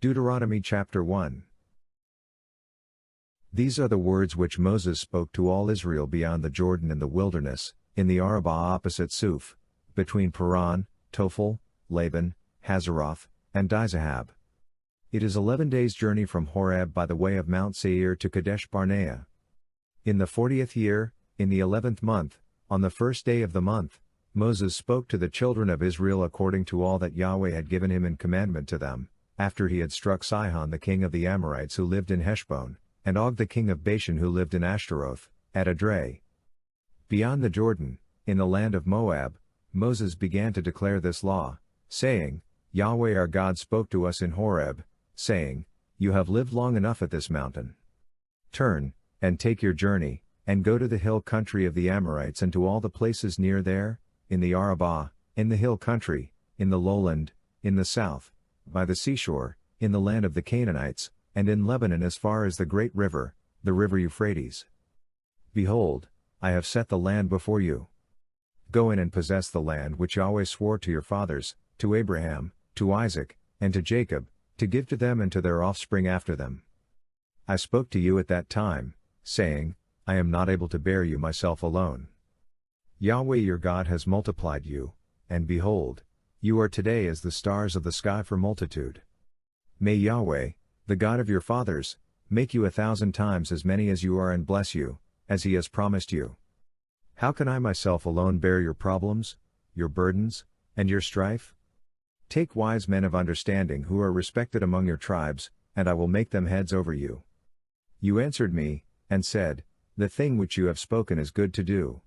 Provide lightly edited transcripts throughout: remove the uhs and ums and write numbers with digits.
Deuteronomy chapter 1. These are the words which Moses spoke to all Israel beyond the Jordan in the wilderness, in the Arabah opposite Suf, between Paran, Tophel, Laban, Hazeroth, and Dizahab. It is 11 days' journey from Horeb by the way of Mount Seir to Kadesh Barnea. In the 40th year, in the 11th month, on the first day of the month, Moses spoke to the children of Israel according to all that Yahweh had given him in commandment to them, after he had struck Sihon the king of the Amorites who lived in Heshbon, and Og the king of Bashan who lived in Ashtaroth, at Edrei. Beyond the Jordan, in the land of Moab, Moses began to declare this law, saying, Yahweh our God spoke to us in Horeb, saying, You have lived long enough at this mountain. Turn, and take your journey, and go to the hill country of the Amorites and to all the places near there, in the Arabah, in the hill country, in the lowland, in the south, by the seashore, in the land of the Canaanites, and in Lebanon as far as the great river, the river Euphrates. Behold, I have set the land before you. Go in and possess the land which Yahweh swore to your fathers, to Abraham, to Isaac, and to Jacob, to give to them and to their offspring after them. I spoke to you at that time, saying, I am not able to bear you myself alone. Yahweh your God has multiplied you, and behold, you are today as the stars of the sky for multitude. May Yahweh, the God of your fathers, make you 1,000 times as many as you are and bless you, as he has promised you. How can I myself alone bear your problems, your burdens, and your strife? Take wise men of understanding who are respected among your tribes, and I will make them heads over you. You answered me, and said, The thing which you have spoken is good to do.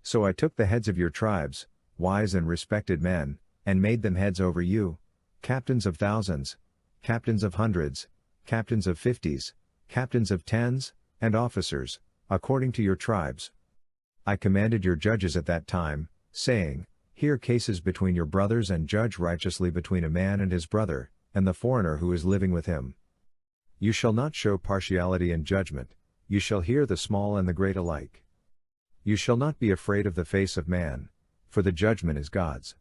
So I took the heads of your tribes, wise and respected men, and made them heads over you, captains of thousands, captains of hundreds, captains of 50s, captains of 10s, and officers, according to your tribes. I commanded your judges at that time, saying, Hear cases between your brothers and judge righteously between a man and his brother, and the foreigner who is living with him. You shall not show partiality in judgment, you shall hear the small and the great alike. You shall not be afraid of the face of man, for the judgment is God's.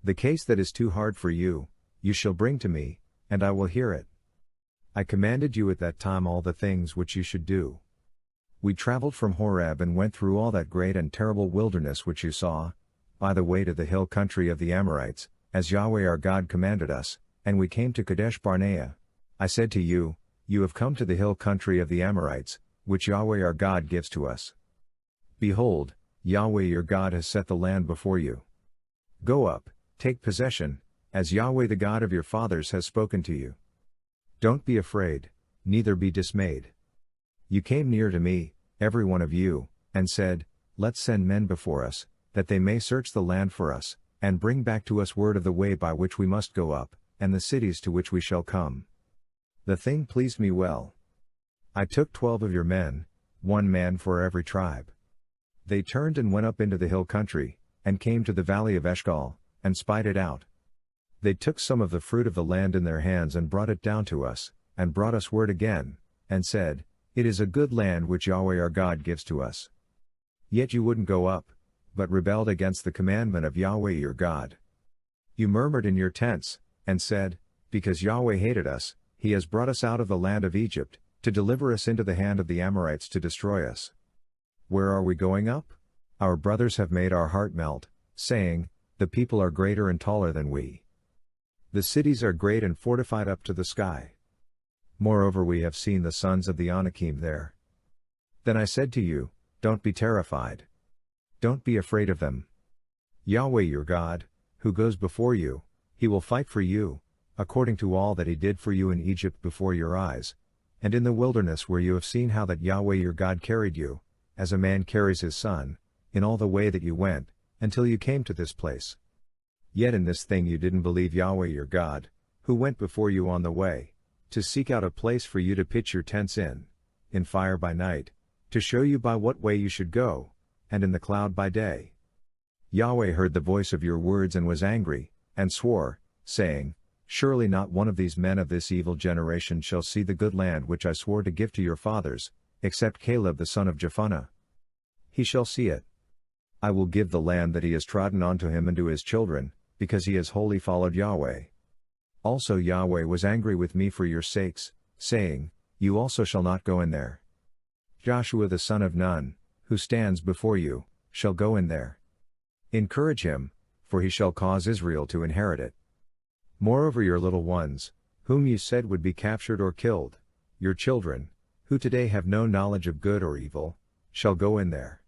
The case that is too hard for you, you shall bring to me, and I will hear it. I commanded you at that time all the things which you should do. We traveled from Horeb and went through all that great and terrible wilderness which you saw, by the way to the hill country of the Amorites, as Yahweh our God commanded us, and we came to Kadesh Barnea. I said to you, You have come to the hill country of the Amorites, which Yahweh our God gives to us. Behold, Yahweh your God has set the land before you. Go up, take possession, as Yahweh the God of your fathers has spoken to you. Don't be afraid, neither be dismayed. You came near to me, every one of you, and said, Let's send men before us, that they may search the land for us, and bring back to us word of the way by which we must go up, and the cities to which we shall come. The thing pleased me well. I took 12 of your men, 1 man for every tribe. They turned and went up into the hill country, and came to the valley of Eshcol, and spied it out. They took some of the fruit of the land in their hands and brought it down to us, and brought us word again, and said, It is a good land which Yahweh our God gives to us. Yet you wouldn't go up, but rebelled against the commandment of Yahweh your God. You murmured in your tents, and said, Because Yahweh hated us, he has brought us out of the land of Egypt, to deliver us into the hand of the Amorites to destroy us. Where are we going up? Our brothers have made our heart melt, saying, The people are greater and taller than we. The cities are great and fortified up to the sky. Moreover we have seen the sons of the Anakim there. Then I said to you, Don't be terrified. Don't be afraid of them. Yahweh your God, who goes before you, he will fight for you, according to all that he did for you in Egypt before your eyes, and in the wilderness where you have seen how that Yahweh your God carried you, as a man carries his son, in all the way that you went, until you came to this place. Yet in this thing you didn't believe Yahweh your God, who went before you on the way, to seek out a place for you to pitch your tents in fire by night, to show you by what way you should go, and in the cloud by day. Yahweh heard the voice of your words and was angry, and swore, saying, Surely not one of these men of this evil generation shall see the good land which I swore to give to your fathers, except Caleb the son of Jephunneh. He shall see it. I will give the land that he has trodden on to him and to his children, because he has wholly followed Yahweh. Also Yahweh was angry with me for your sakes, saying, You also shall not go in there. Joshua the son of Nun, who stands before you, shall go in there. Encourage him, for he shall cause Israel to inherit it. Moreover your little ones, whom you said would be captured or killed, your children, who today have no knowledge of good or evil, shall go in there.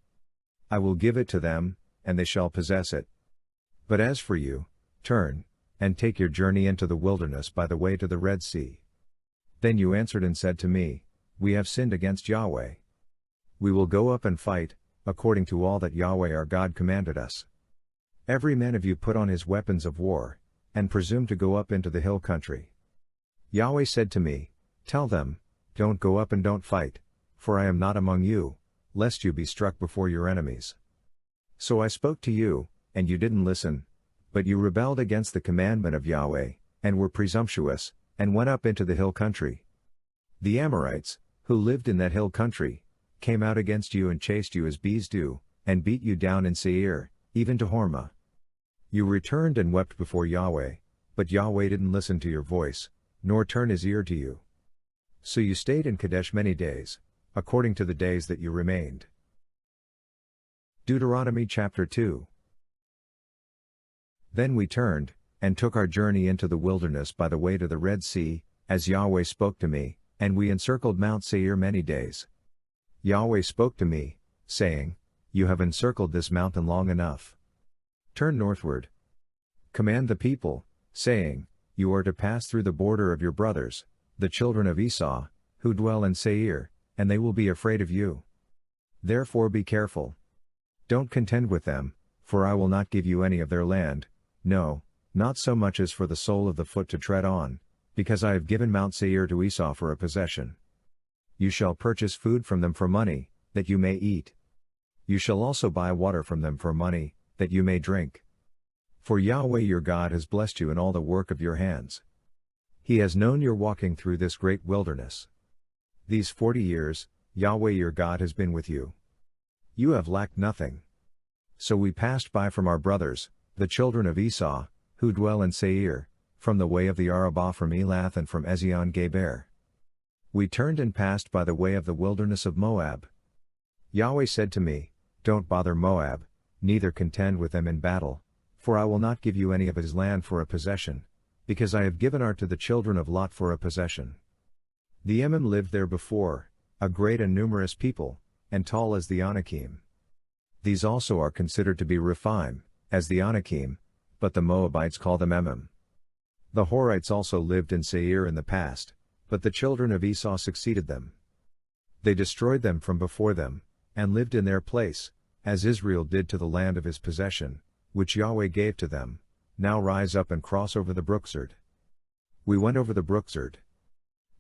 I will give it to them, and they shall possess it. But as for you, turn, and take your journey into the wilderness by the way to the Red Sea. Then you answered and said to me, We have sinned against Yahweh. We will go up and fight, according to all that Yahweh our God commanded us. Every man of you put on his weapons of war, and presume to go up into the hill country. Yahweh said to me, Tell them, Don't go up and don't fight, for I am not among you, lest you be struck before your enemies. So I spoke to you, and you didn't listen, but you rebelled against the commandment of Yahweh, and were presumptuous, and went up into the hill country. The Amorites, who lived in that hill country, came out against you and chased you as bees do, and beat you down in Seir, even to Hormah. You returned and wept before Yahweh, but Yahweh didn't listen to your voice, nor turn his ear to you. So you stayed in Kadesh many days, according to the days that you remained. Deuteronomy chapter 2. Then we turned, and took our journey into the wilderness by the way to the Red Sea, as Yahweh spoke to me, and we encircled Mount Seir many days. Yahweh spoke to me, saying, You have encircled this mountain long enough. Turn northward. Command the people, saying, You are to pass through the border of your brothers, the children of Esau, who dwell in Seir, and they will be afraid of you. Therefore be careful. Don't contend with them, for I will not give you any of their land, no, not so much as for the sole of the foot to tread on, because I have given Mount Seir to Esau for a possession. You shall purchase food from them for money, that you may eat. You shall also buy water from them for money, that you may drink. For Yahweh your God has blessed you in all the work of your hands. He has known your walking through this great wilderness. These 40 years, Yahweh your God has been with you. You have lacked nothing. So we passed by from our brothers, the children of Esau, who dwell in Seir, from the way of the Arabah from Elath and from Ezion-Geber. We turned and passed by the way of the wilderness of Moab. Yahweh said to me, Don't bother Moab, neither contend with them in battle, for I will not give you any of his land for a possession, because I have given her to the children of Lot for a possession. The Emim lived there before, a great and numerous people, and tall as the Anakim. These also are considered to be Rephaim, as the Anakim, but the Moabites call them Emim. The Horites also lived in Seir in the past, but the children of Esau succeeded them. They destroyed them from before them, and lived in their place, as Israel did to the land of his possession, which Yahweh gave to them. Now rise up and cross over the Brooksard. We went over the Brooksard.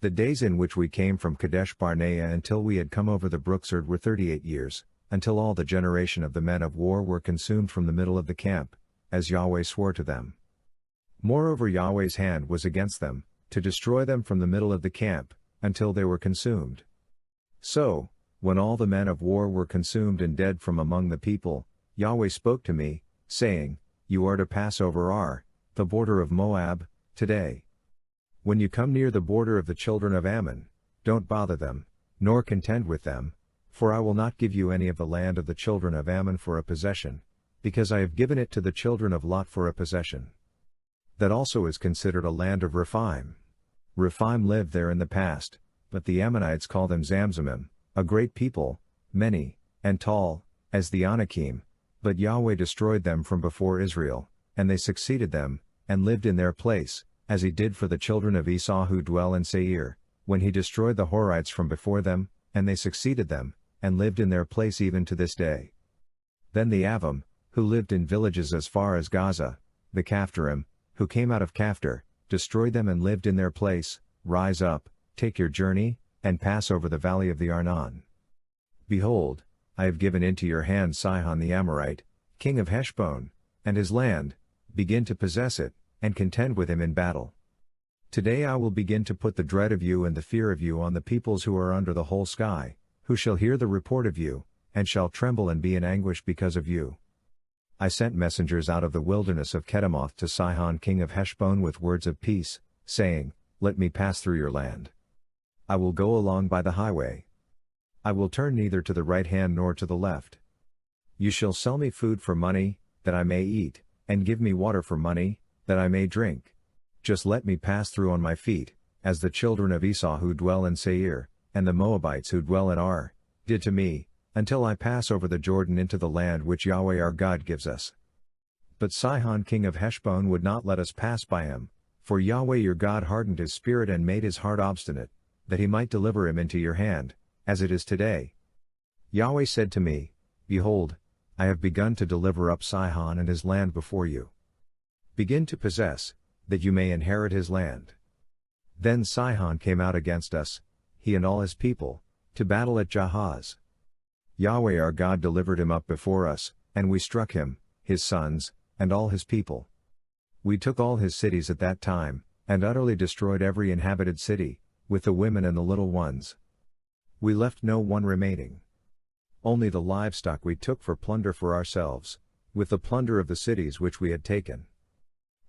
The days in which we came from Kadesh Barnea until we had come over the Brooksard were 38 years, until all the generation of the men of war were consumed from the middle of the camp, as Yahweh swore to them. Moreover Yahweh's hand was against them, to destroy them from the middle of the camp, until they were consumed. So, when all the men of war were consumed and dead from among the people, Yahweh spoke to me, saying, You are to pass over the border of Moab, today. When you come near the border of the children of Ammon, don't bother them, nor contend with them, for I will not give you any of the land of the children of Ammon for a possession, because I have given it to the children of Lot for a possession. That also is considered a land of Rephaim. Rephaim lived there in the past, but the Ammonites call them Zamzumim, a great people, many, and tall, as the Anakim, but Yahweh destroyed them from before Israel, and they succeeded them, and lived in their place, as he did for the children of Esau who dwell in Seir, when he destroyed the Horites from before them, and they succeeded them, and lived in their place even to this day. Then the Avim, who lived in villages as far as Gaza, the Caphtorim, who came out of Caphtor, destroyed them and lived in their place. Rise up, take your journey, and pass over the valley of the Arnon. Behold, I have given into your hand Sihon the Amorite, king of Heshbon, and his land. Begin to possess it, and contend with him in battle. Today I will begin to put the dread of you and the fear of you on the peoples who are under the whole sky, who shall hear the report of you, and shall tremble and be in anguish because of you. I sent messengers out of the wilderness of Kedemoth to Sihon king of Heshbon with words of peace, saying, Let me pass through your land. I will go along by the highway. I will turn neither to the right hand nor to the left. You shall sell me food for money, that I may eat, and give me water for money, that I may drink. Just let me pass through on my feet, as the children of Esau who dwell in Seir, and the Moabites who dwell in Ar, did to me, until I pass over the Jordan into the land which Yahweh our God gives us. But Sihon king of Heshbon would not let us pass by him, for Yahweh your God hardened his spirit and made his heart obstinate, that he might deliver him into your hand, as it is today. Yahweh said to me, Behold, I have begun to deliver up Sihon and his land before you. Begin to possess, that you may inherit his land. Then Sihon came out against us, he and all his people, to battle at Jahaz. Yahweh our God delivered him up before us, and we struck him, his sons, and all his people. We took all his cities at that time, and utterly destroyed every inhabited city, with the women and the little ones. We left no one remaining. Only the livestock we took for plunder for ourselves, with the plunder of the cities which we had taken.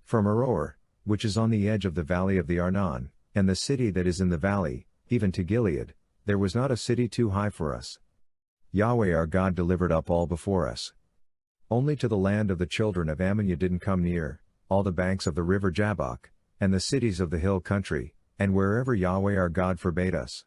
From Aroer, which is on the edge of the valley of the Arnon, and the city that is in the valley, even to Gilead, there was not a city too high for us. Yahweh our God delivered up all before us. Only to the land of the children of Ammon you didn't come near, all the banks of the river Jabbok, and the cities of the hill country, and wherever Yahweh our God forbade us.